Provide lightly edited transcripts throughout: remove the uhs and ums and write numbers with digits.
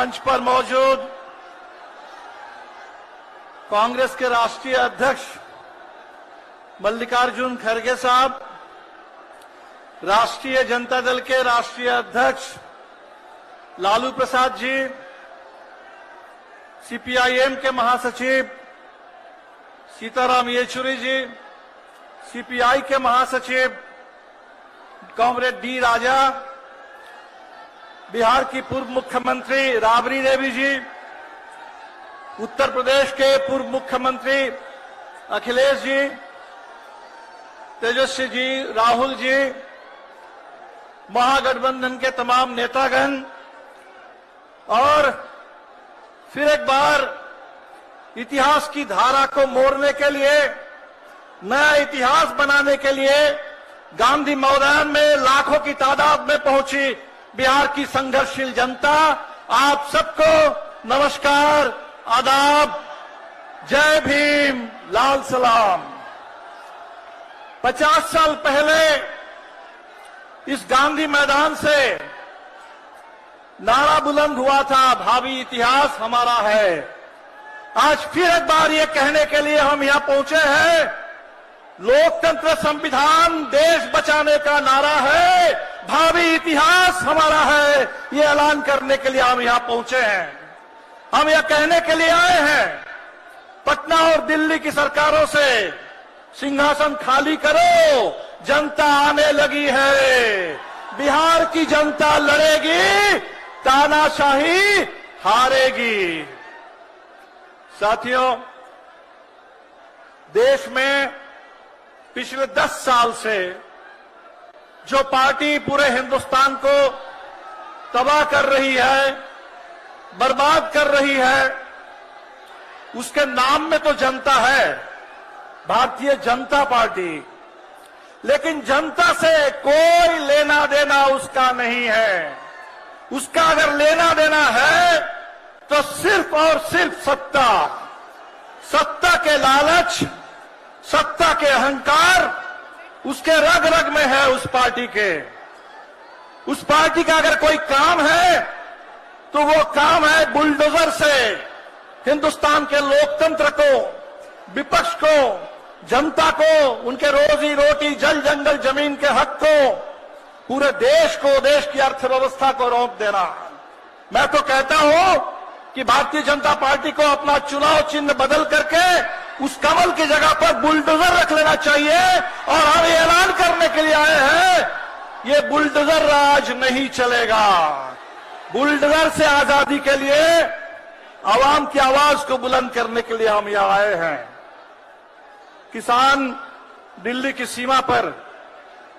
मंच पर मौजूद कांग्रेस के राष्ट्रीय अध्यक्ष मल्लिकार्जुन खड़गे साहब, राष्ट्रीय जनता दल के राष्ट्रीय अध्यक्ष लालू प्रसाद जी, सीपीआईएम के महासचिव सीताराम येचुरी जी, सीपीआई के महासचिव कॉमरेड डी राजा, बिहार की पूर्व मुख्यमंत्री राबड़ी देवी जी, उत्तर प्रदेश के पूर्व मुख्यमंत्री अखिलेश जी, तेजस्वी जी, राहुल जी, महागठबंधन के तमाम नेतागण और फिर एक बार इतिहास की धारा को मोड़ने के लिए, नया इतिहास बनाने के लिए गांधी मैदान में लाखों की तादाद में पहुंची बिहार की संघर्षशील जनता, आप सबको नमस्कार, आदाब, जय भीम, लाल सलाम। 50 साल पहले इस गांधी मैदान से नारा बुलंद हुआ था, भावी इतिहास हमारा है। आज फिर एक बार ये कहने के लिए हम यहां पहुंचे हैं, लोकतंत्र संविधान देश बचाने का नारा है, भावी इतिहास हमारा है, ये ऐलान करने के लिए हम यहां पहुंचे हैं। हम यह कहने के लिए आए हैं, पटना और दिल्ली की सरकारों से सिंहासन खाली करो, जनता आने लगी है, बिहार की जनता लड़ेगी, तानाशाही हारेगी। साथियों, देश में पिछले 10 साल से जो पार्टी पूरे हिंदुस्तान को तबाह कर रही है, बर्बाद कर रही है, उसके नाम में तो जनता है, भारतीय जनता पार्टी, लेकिन जनता से कोई लेना देना उसका नहीं है। उसका अगर लेना देना है तो सिर्फ और सिर्फ सत्ता, सत्ता के लालच, सत्ता के अहंकार उसके रग रग में है। उस पार्टी के, उस पार्टी का अगर कोई काम है तो वो काम है बुलडोजर से हिंदुस्तान के लोकतंत्र को, विपक्ष को, जनता को, उनके रोजी रोटी, जल जंगल जमीन के हक को, पूरे देश को, देश की अर्थव्यवस्था को रोक देना। मैं तो कहता हूं कि भारतीय जनता पार्टी को अपना चुनाव चिन्ह बदल करके उस कमल की जगह पर बुलडोजर रख लेना चाहिए। और हम ये ऐलान करने के लिए आए हैं, ये बुलडोजर राज नहीं चलेगा। बुलडोजर से आजादी के लिए आवाम की आवाज को बुलंद करने के लिए हम यहां आए हैं। किसान दिल्ली की सीमा पर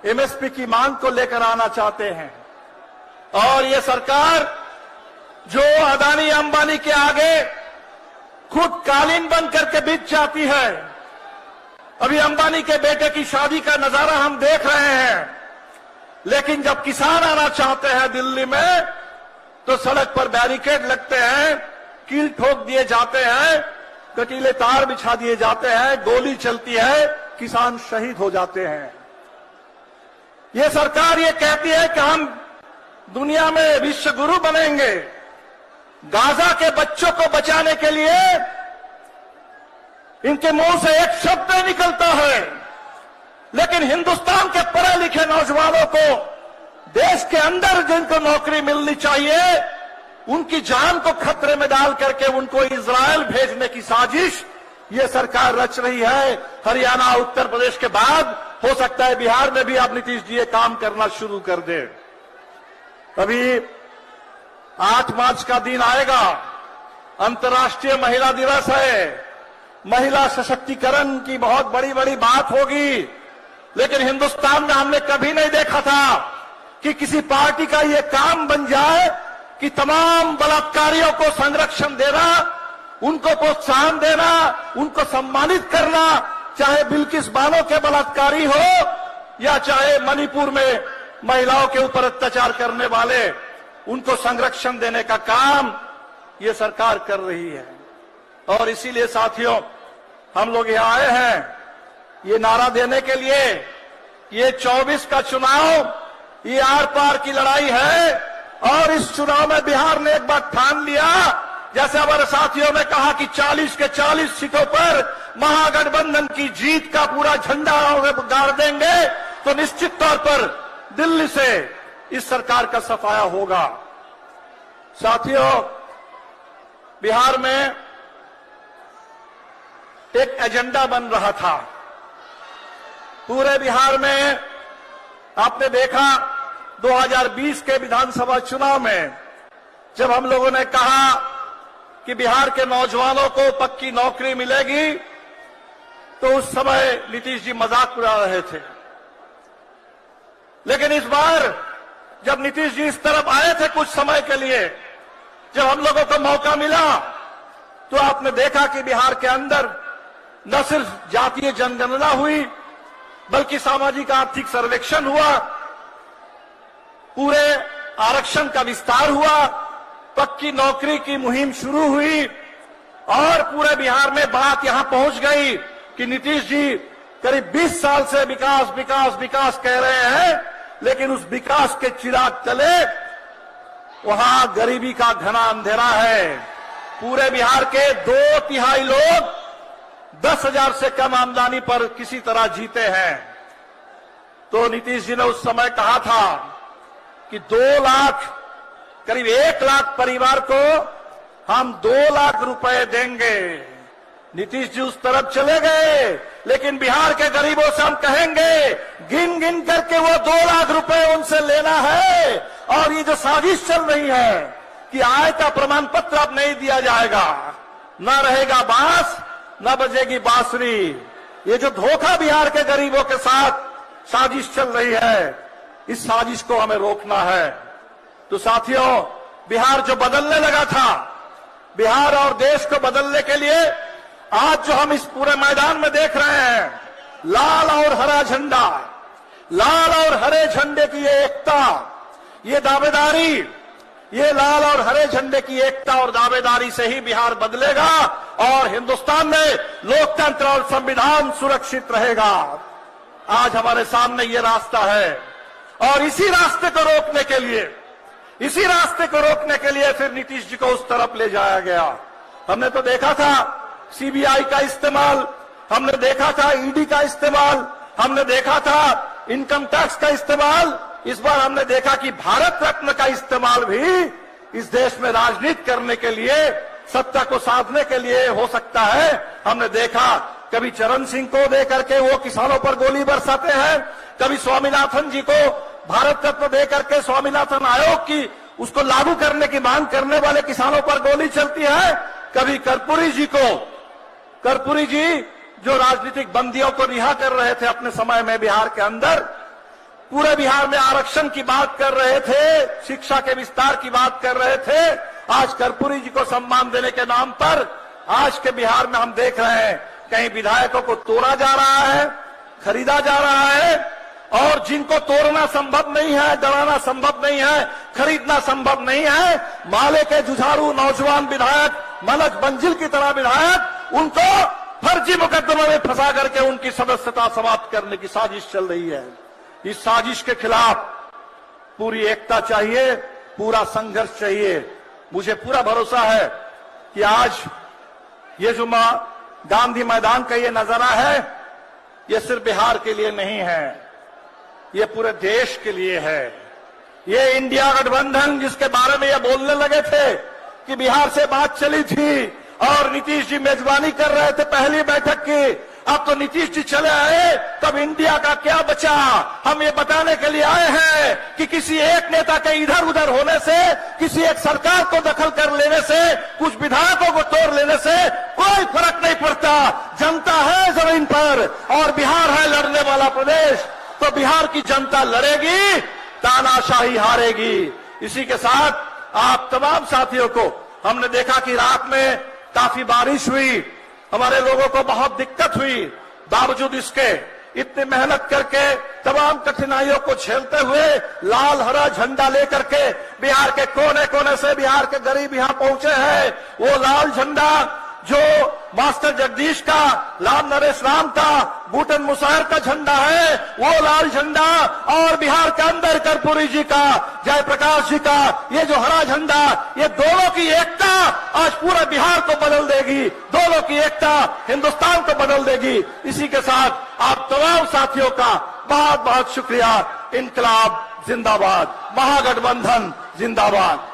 एमएसपी की मांग को लेकर आना चाहते हैं और ये सरकार जो अदानी अंबानी के आगे खुद कालीन बन करके बिक जाती है। अभी अंबानी के बेटे की शादी का नजारा हम देख रहे हैं, लेकिन जब किसान आना चाहते हैं दिल्ली में तो सड़क पर बैरिकेड लगते हैं, कील ठोक दिए जाते हैं, कटीले तार बिछा दिए जाते हैं, गोली चलती है, किसान शहीद हो जाते हैं। ये सरकार ये कहती है कि हम दुनिया में विश्व गुरु बनेंगे। गाजा के बच्चों को बचाने के लिए इनके मुंह से एक शब्द नहीं निकलता है, लेकिन हिंदुस्तान के पढ़े लिखे नौजवानों को देश के अंदर जिनको नौकरी मिलनी चाहिए, उनकी जान को खतरे में डाल करके उनको इजरायल भेजने की साजिश ये सरकार रच रही है। हरियाणा, उत्तर प्रदेश के बाद हो सकता है बिहार में भी अब नीतीश जी ये काम करना शुरू कर दे। अभी 8 मार्च का दिन आएगा, अंतर्राष्ट्रीय महिला दिवस है, महिला सशक्तिकरण की बहुत बड़ी बड़ी बात होगी, लेकिन हिंदुस्तान में हमने कभी नहीं देखा था कि किसी पार्टी का ये काम बन जाए कि तमाम बलात्कारियों को संरक्षण देना, उनको प्रोत्साहन देना, उनको सम्मानित करना, चाहे बिल्किस बानो के बलात्कारी हो या चाहे मणिपुर में महिलाओं के ऊपर अत्याचार करने वाले, उनको संरक्षण देने का काम ये सरकार कर रही है। और इसीलिए साथियों, हम लोग यहां आए हैं ये नारा देने के लिए, ये 24 का चुनाव ये आर पार की लड़ाई है। और इस चुनाव में बिहार ने एक बार ठान लिया, जैसे हमारे साथियों ने कहा कि 40 के 40 सीटों पर महागठबंधन की जीत का पूरा झंडा गाड़ देंगे, तो निश्चित तौर पर दिल्ली से इस सरकार का सफाया होगा। साथियों, बिहार में एक एजेंडा बन रहा था। पूरे बिहार में आपने देखा 2020 के विधानसभा चुनाव में जब हम लोगों ने कहा कि बिहार के नौजवानों को पक्की नौकरी मिलेगी, तो उस समय नीतीश जी मजाक उड़ा रहे थे। लेकिन इस बार जब नीतीश जी इस तरफ आए थे कुछ समय के लिए, जब हम लोगों को मौका मिला, तो आपने देखा कि बिहार के अंदर न सिर्फ जातीय जनगणना हुई, बल्कि सामाजिक आर्थिक सर्वेक्षण हुआ, पूरे आरक्षण का विस्तार हुआ, पक्की नौकरी की मुहिम शुरू हुई, और पूरे बिहार में बात यहां पहुंच गई कि नीतीश जी करीब 20 साल से विकास विकास विकास कह रहे हैं, लेकिन उस विकास के चिराग तले वहां गरीबी का घना अंधेरा है। पूरे बिहार के 2/3 लोग 10,000 से कम आमदनी पर किसी तरह जीते हैं। तो नीतीश जी ने उस समय कहा था कि 2 लाख, करीब 1 लाख परिवार को हम 2 लाख रुपए देंगे। नीतीश जी उस तरफ चले गए, लेकिन बिहार के गरीबों से हम कहेंगे गिन गिन करके वो 2 लाख रुपए उनसे लेना है। और ये जो साजिश चल रही है कि आय का प्रमाण पत्र अब नहीं दिया जाएगा, न रहेगा बांस न बजेगी बांसुरी, ये जो धोखा बिहार के गरीबों के साथ साजिश चल रही है, इस साजिश को हमें रोकना है। तो साथियों, बिहार जो बदलने लगा था, बिहार और देश को बदलने के लिए आज जो हम इस पूरे मैदान में देख रहे हैं, लाल और हरा झंडा, लाल और हरे झंडे की ये एकता, ये दावेदारी, ये लाल और हरे झंडे की एकता और दावेदारी से ही बिहार बदलेगा और हिंदुस्तान में लोकतंत्र और संविधान सुरक्षित रहेगा। आज हमारे सामने ये रास्ता है, और इसी रास्ते को रोकने के लिए, इसी रास्ते को रोकने के लिए फिर नीतीश जी को उस तरफ ले जाया गया। हमने तो देखा था सीबीआई का इस्तेमाल, हमने देखा था ईडी का इस्तेमाल, हमने देखा था इनकम टैक्स का इस्तेमाल। इस बार हमने देखा कि भारत रत्न का इस्तेमाल भी इस देश में राजनीति करने के लिए, सत्ता को साधने के लिए हो सकता है। हमने देखा कभी चरण सिंह को दे करके वो किसानों पर गोली बरसाते हैं, कभी स्वामीनाथन जी को भारत रत्न दे करके स्वामीनाथन आयोग की उसको लागू करने की मांग करने वाले किसानों पर गोली चलती है, कभी कर्पूरी जी को, कर्पूरी जी जो राजनीतिक बंदियों को रिहा कर रहे थे अपने समय में बिहार के अंदर, पूरे बिहार में आरक्षण की बात कर रहे थे, शिक्षा के विस्तार की बात कर रहे थे, आज कर्पूरी जी को सम्मान देने के नाम पर आज के बिहार में हम देख रहे हैं कहीं विधायकों को तोड़ा जा रहा है, खरीदा जा रहा है, और जिनको तोड़ना संभव नहीं है, डराना संभव नहीं है, खरीदना संभव नहीं है, माले के जुझारू नौजवान विधायक, मनोज बंजिल की तरह विधायक, उनको फर्जी मुकदमों में फंसा करके उनकी सदस्यता समाप्त करने की साजिश चल रही है। इस साजिश के खिलाफ पूरी एकता चाहिए, पूरा संघर्ष चाहिए। मुझे पूरा भरोसा है कि आज ये जो गांधी मैदान का ये नजारा है, ये सिर्फ बिहार के लिए नहीं है, ये पूरे देश के लिए है। ये इंडिया गठबंधन जिसके बारे में ये बोलने लगे थे कि बिहार से बात चली थी और नीतीश जी मेजबानी कर रहे थे पहली बैठक की, अब तो नीतीश जी चले आए, तब इंडिया का क्या बचा। हम ये बताने के लिए आए हैं कि किसी एक नेता के इधर उधर होने से, किसी एक सरकार को दखल कर लेने से, कुछ विधायकों को तोड़ लेने से कोई फर्क नहीं पड़ता। जनता है जमीन पर और बिहार है लड़ने वाला प्रदेश, तो बिहार की जनता लड़ेगी, तानाशाही हारेगी। इसी के साथ आप तमाम साथियों को हमने देखा कि रात में काफी बारिश हुई, हमारे लोगों को बहुत दिक्कत हुई, बावजूद इसके इतनी मेहनत करके तमाम कठिनाइयों को झेलते हुए लाल हरा झंडा लेकर के बिहार के कोने कोने से बिहार के गरीब यहां पहुंचे हैं। वो लाल झंडा जो मास्टर जगदीश का, राम नरेश राम का, बूटन मुसाहिर का झंडा है, वो लाल झंडा, और बिहार के अंदर कर्पूरी जी का, जयप्रकाश जी का ये जो हरा झंडा, ये दोनों की एकता आज पूरे बिहार को बदल देगी, दोनों की एकता हिंदुस्तान को बदल देगी। इसी के साथ आप तमाम साथियों का बहुत बहुत शुक्रिया। इनकलाब जिंदाबाद, महागठबंधन जिंदाबाद।